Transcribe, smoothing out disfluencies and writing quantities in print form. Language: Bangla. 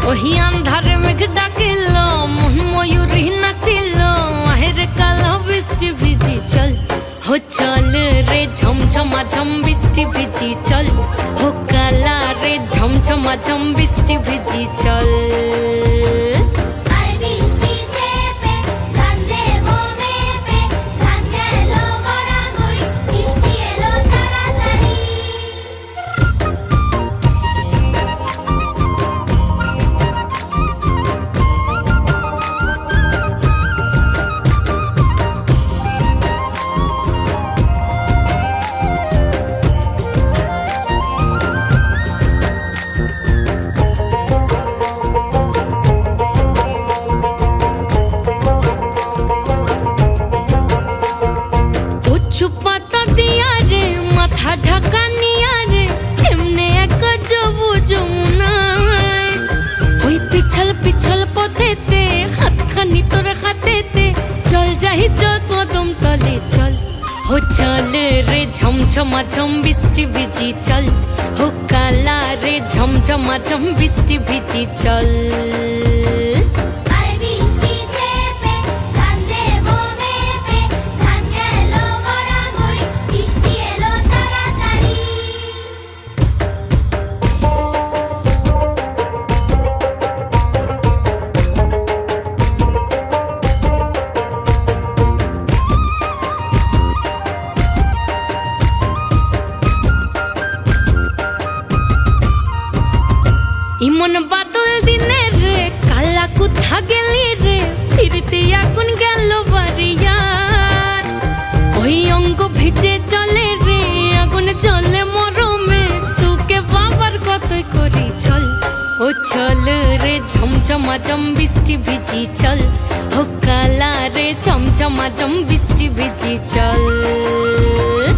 ওহি আন্ধারে মেঘ ডাকিল মন ময়ূরী নাচিল আহেরে কালো বৃষ্টি ভিজি চল হো চল রে ঝমঝমা ঝম বৃষ্টি ভিজি চল হো কালা রে ঝমঝমা ঝম বৃষ্টি ভিজি চল পাতা দিয়া রে মাথা ঢাকা নিয়া রে কেমনে এক যাবো যমুনায় ওই পিছল পিছল পথেতে হাতখানি তোর হাতেতে চল যাই চল কদম তলে চল হো চল রে ঝমঝমা ঝম বৃষ্টি ভিজি চল হো কালা রে ঝমঝমা ঝম বৃষ্টি ভিজি চল ইমন বাদল দিনে রে কালা কোথা গেলি রে ফিরতে আগুন গেল বাড়িয়া ওই অঙ্গ ভিজে চলে রে আগুন চলে মরমে তোকে বাবার কতই করি চল ও চল রে ঝমঝমা ঝম বৃষ্টি ভিজি চল ও কালা রে ঝমঝমা ঝম বৃষ্টি ভিজি চল